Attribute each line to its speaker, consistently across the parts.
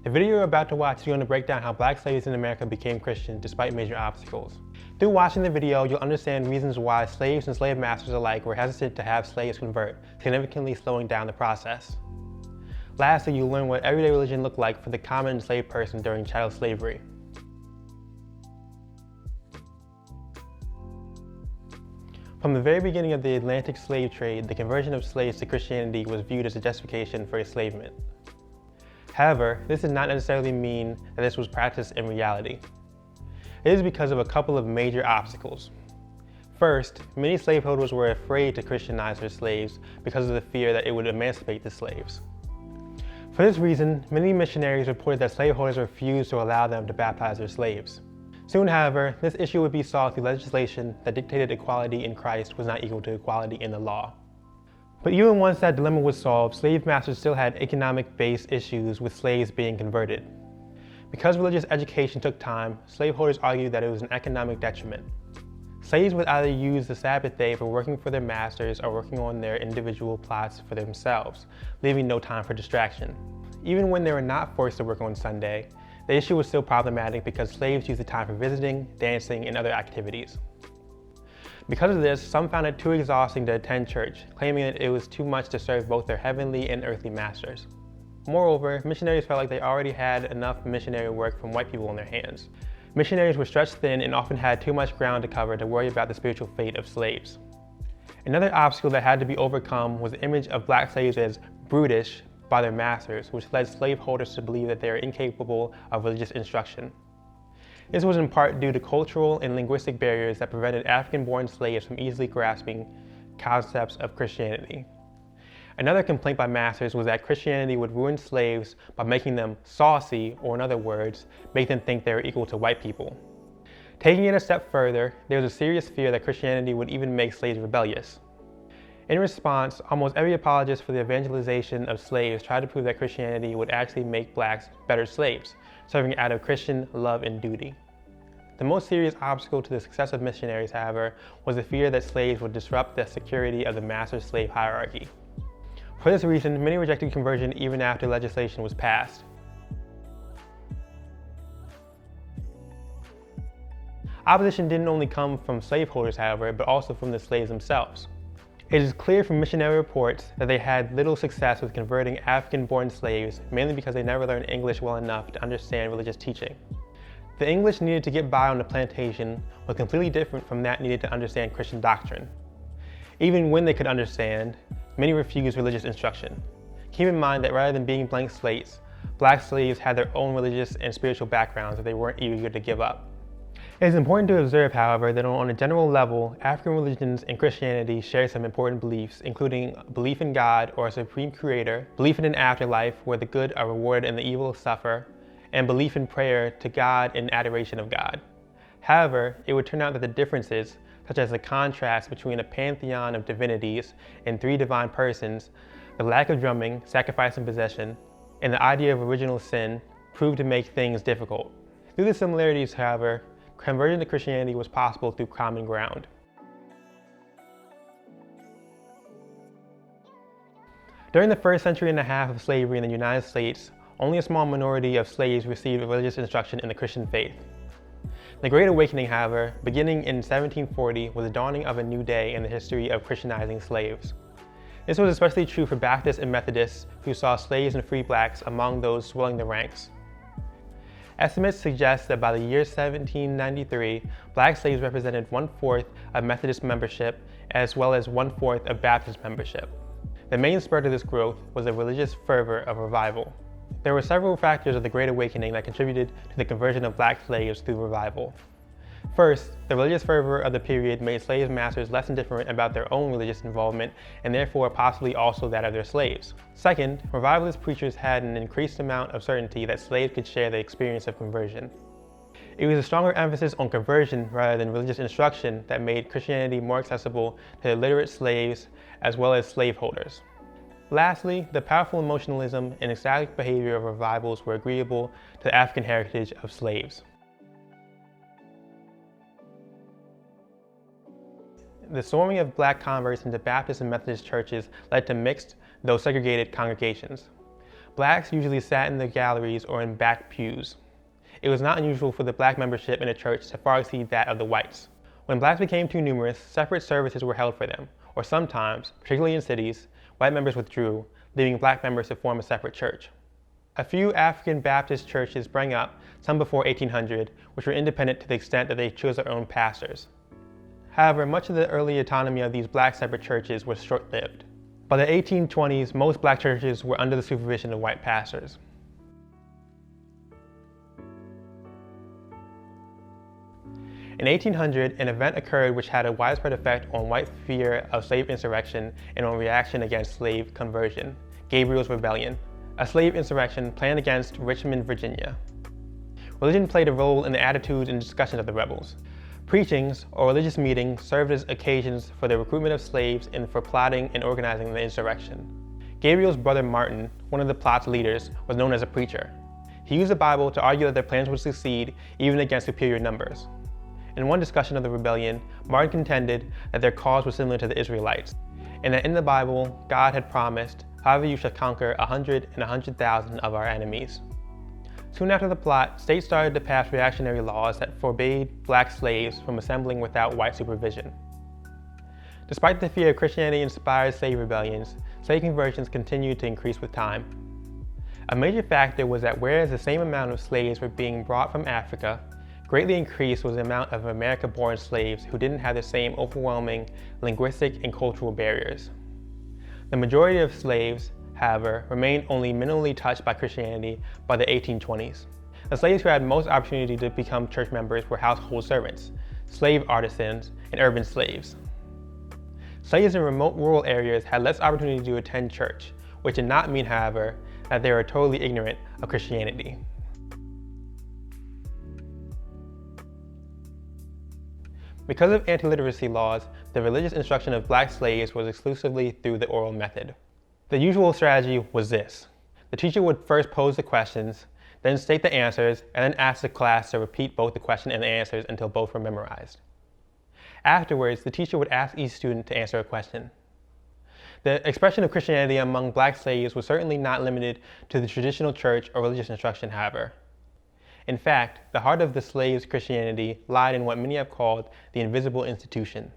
Speaker 1: The video you're about to watch is going to break down how black slaves in America became Christian despite major obstacles. Through watching the video, you'll understand reasons why slaves and slave masters alike were hesitant to have slaves convert, significantly slowing down the process. Lastly, you'll learn what everyday religion looked like for the common enslaved person during chattel slavery. From the very beginning of the Atlantic slave trade, the conversion of slaves to Christianity was viewed as a justification for enslavement. However, this did not necessarily mean that this was practiced in reality. It is because of a couple of major obstacles. First, many slaveholders were afraid to Christianize their slaves because of the fear that it would emancipate the slaves. For this reason, many missionaries reported that slaveholders refused to allow them to baptize their slaves. Soon, however, this issue would be solved through legislation that dictated equality in Christ was not equal to equality in the law. But even once that dilemma was solved, slave masters still had economic-based issues with slaves being converted. Because religious education took time, slaveholders argued that it was an economic detriment. Slaves would either use the Sabbath day for working for their masters or working on their individual plots for themselves, leaving no time for distraction. Even when they were not forced to work on Sunday, the issue was still problematic because slaves used the time for visiting, dancing, and other activities. Because of this, some found it too exhausting to attend church, claiming that it was too much to serve both their heavenly and earthly masters. Moreover, missionaries felt like they already had enough missionary work from white people on their hands. Missionaries were stretched thin and often had too much ground to cover to worry about the spiritual fate of slaves. Another obstacle that had to be overcome was the image of black slaves as brutish by their masters, which led slaveholders to believe that they are incapable of religious instruction. This was in part due to cultural and linguistic barriers that prevented African-born slaves from easily grasping concepts of Christianity. Another complaint by masters was that Christianity would ruin slaves by making them saucy, or in other words, make them think they were equal to white people. Taking it a step further, there was a serious fear that Christianity would even make slaves rebellious. In response, almost every apologist for the evangelization of slaves tried to prove that Christianity would actually make blacks better slaves, serving out of Christian love and duty. The most serious obstacle to the success of missionaries, however, was the fear that slaves would disrupt the security of the master-slave hierarchy. For this reason, many rejected conversion even after legislation was passed. Opposition didn't only come from slaveholders, however, but also from the slaves themselves. It is clear from missionary reports that they had little success with converting African-born slaves, mainly because they never learned English well enough to understand religious teaching. The English needed to get by on the plantation was completely different from that needed to understand Christian doctrine. Even when they could understand, many refused religious instruction. Keep in mind that rather than being blank slates, black slaves had their own religious and spiritual backgrounds that they weren't eager to give up. It is important to observe, however, that on a general level, African religions and Christianity share some important beliefs, including belief in God or a supreme creator, belief in an afterlife where the good are rewarded and the evil suffer, and belief in prayer to God and adoration of God. However, it would turn out that the differences, such as the contrast between a pantheon of divinities and three divine persons, the lack of drumming, sacrifice and possession, and the idea of original sin, proved to make things difficult. Through the similarities, however, conversion to Christianity was possible through common ground. During the first century and a half of slavery in the United States, only a small minority of slaves received religious instruction in the Christian faith. The Great Awakening, however, beginning in 1740, was the dawning of a new day in the history of Christianizing slaves. This was especially true for Baptists and Methodists, who saw slaves and free blacks among those swelling the ranks. Estimates suggest that by the year 1793, black slaves represented 1/4 of Methodist membership, as well as 1/4 of Baptist membership. The main spur to this growth was the religious fervor of revival. There were several factors of the Great Awakening that contributed to the conversion of black slaves through revival. First, the religious fervor of the period made slave masters less indifferent about their own religious involvement, and therefore possibly also that of their slaves. Second, revivalist preachers had an increased amount of certainty that slaves could share the experience of conversion. It was a stronger emphasis on conversion rather than religious instruction that made Christianity more accessible to illiterate slaves as well as slaveholders. Lastly, the powerful emotionalism and ecstatic behavior of revivals were agreeable to the African heritage of slaves. The swarming of black converts into Baptist and Methodist churches led to mixed, though segregated, congregations. Blacks usually sat in the galleries or in back pews. It was not unusual for the black membership in a church to far exceed that of the whites. When blacks became too numerous, separate services were held for them, or sometimes, particularly in cities, white members withdrew, leaving black members to form a separate church. A few African Baptist churches sprang up, some before 1800, which were independent to the extent that they chose their own pastors. However, much of the early autonomy of these black separate churches was short-lived. By the 1820s, most black churches were under the supervision of white pastors. In 1800, an event occurred which had a widespread effect on white fear of slave insurrection and on reaction against slave conversion, Gabriel's Rebellion, a slave insurrection planned against Richmond, Virginia. Religion played a role in the attitudes and discussions of the rebels. Preachings, or religious meetings, served as occasions for the recruitment of slaves and for plotting and organizing the insurrection. Gabriel's brother Martin, one of the plot's leaders, was known as a preacher. He used the Bible to argue that their plans would succeed even against superior numbers. In one discussion of the rebellion, Martin contended that their cause was similar to the Israelites, and that in the Bible, God had promised, "However you shall conquer 100 and 100,000 of our enemies." Soon after the plot, states started to pass reactionary laws that forbade black slaves from assembling without white supervision. Despite the fear of Christianity-inspired slave rebellions, slave conversions continued to increase with time. A major factor was that whereas the same amount of slaves were being brought from Africa, greatly increased was the amount of America-born slaves who didn't have the same overwhelming linguistic and cultural barriers. The majority of slaves, however, remained only minimally touched by Christianity by the 1820s. The slaves who had most opportunity to become church members were household servants, slave artisans, and urban slaves. Slaves in remote rural areas had less opportunity to attend church, which did not mean, however, that they were totally ignorant of Christianity. Because of anti-literacy laws, the religious instruction of black slaves was exclusively through the oral method. The usual strategy was this. The teacher would first pose the questions, then state the answers, and then ask the class to repeat both the question and the answers until both were memorized. Afterwards, the teacher would ask each student to answer a question. The expression of Christianity among black slaves was certainly not limited to the traditional church or religious instruction, however. In fact, the heart of the slaves' Christianity lied in what many have called the invisible institution.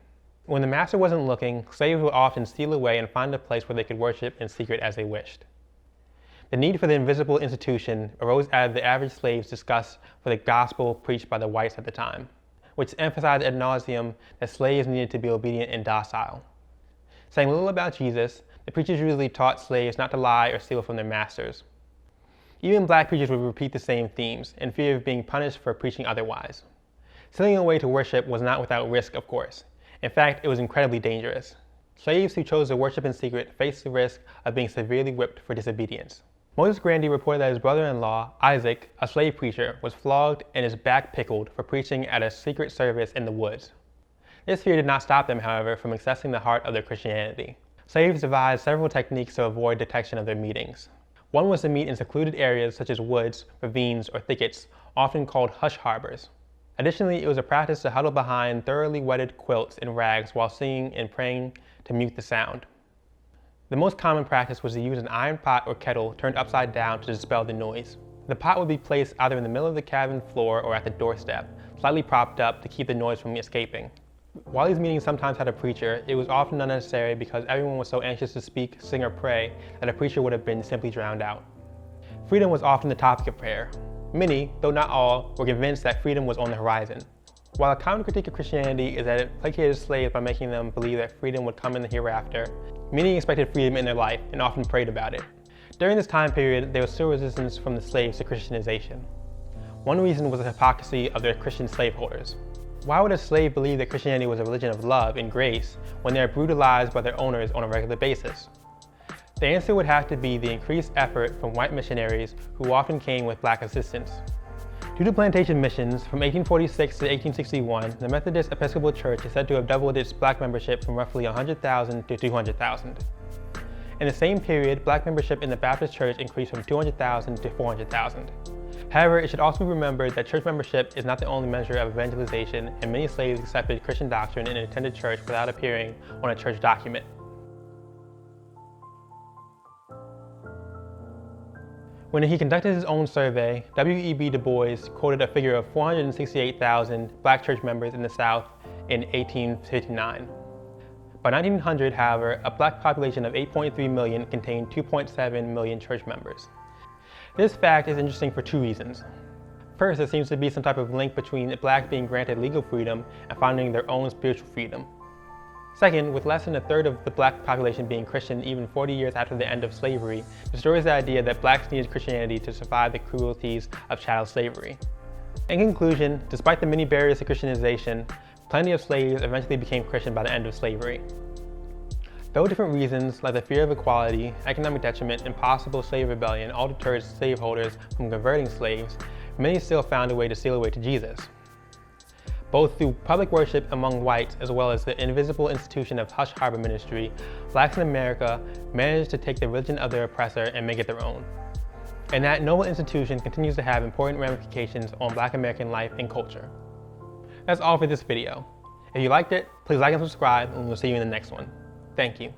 Speaker 1: When the master wasn't looking, slaves would often steal away and find a place where they could worship in secret as they wished. The need for the invisible institution arose out of the average slave's disgust for the gospel preached by the whites at the time, which emphasized ad nauseum that slaves needed to be obedient and docile. Saying little about Jesus, the preachers usually taught slaves not to lie or steal from their masters. Even black preachers would repeat the same themes, in fear of being punished for preaching otherwise. Stealing away to worship was not without risk, of course. In fact, it was incredibly dangerous. Slaves who chose to worship in secret faced the risk of being severely whipped for disobedience. Moses Grandy reported that his brother-in-law, Isaac, a slave preacher, was flogged and his back pickled for preaching at a secret service in the woods. This fear did not stop them, however, from accessing the heart of their Christianity. Slaves devised several techniques to avoid detection of their meetings. One was to meet in secluded areas such as woods, ravines, or thickets, often called hush harbors. Additionally, it was a practice to huddle behind thoroughly wetted quilts and rags while singing and praying to mute the sound. The most common practice was to use an iron pot or kettle turned upside down to dispel the noise. The pot would be placed either in the middle of the cabin floor or at the doorstep, slightly propped up to keep the noise from escaping. While these meetings sometimes had a preacher, it was often unnecessary because everyone was so anxious to speak, sing, or pray that a preacher would have been simply drowned out. Freedom was often the topic of prayer. Many, though not all, were convinced that freedom was on the horizon. While a common critique of Christianity is that it placated slaves by making them believe that freedom would come in the hereafter, many expected freedom in their life and often prayed about it. During this time period, there was still resistance from the slaves to Christianization. One reason was the hypocrisy of their Christian slaveholders. Why would a slave believe that Christianity was a religion of love and grace when they are brutalized by their owners on a regular basis? The answer would have to be the increased effort from white missionaries who often came with black assistance. Due to plantation missions, from 1846 to 1861, the Methodist Episcopal Church is said to have doubled its black membership from roughly 100,000 to 200,000. In the same period, black membership in the Baptist Church increased from 200,000 to 400,000. However, it should also be remembered that church membership is not the only measure of evangelization, and many slaves accepted Christian doctrine and attended church without appearing on a church document. When he conducted his own survey, W.E.B. Du Bois quoted a figure of 468,000 black church members in the South in 1859. By 1900, however, a black population of 8.3 million contained 2.7 million church members. This fact is interesting for two reasons. First, there seems to be some type of link between blacks being granted legal freedom and finding their own spiritual freedom. Second, with less than a third of the black population being Christian even 40 years after the end of slavery, destroys the idea that blacks needed Christianity to survive the cruelties of chattel slavery. In conclusion, despite the many barriers to Christianization, plenty of slaves eventually became Christian by the end of slavery. Though different reasons, like the fear of equality, economic detriment, and possible slave rebellion all deterred slaveholders from converting slaves, many still found a way to steal away to Jesus. Both through public worship among whites as well as the invisible institution of hush harbor ministry, blacks in America managed to take the religion of their oppressor and make it their own. And that noble institution continues to have important ramifications on black American life and culture. That's all for this video. If you liked it, please like and subscribe, and we'll see you in the next one. Thank you.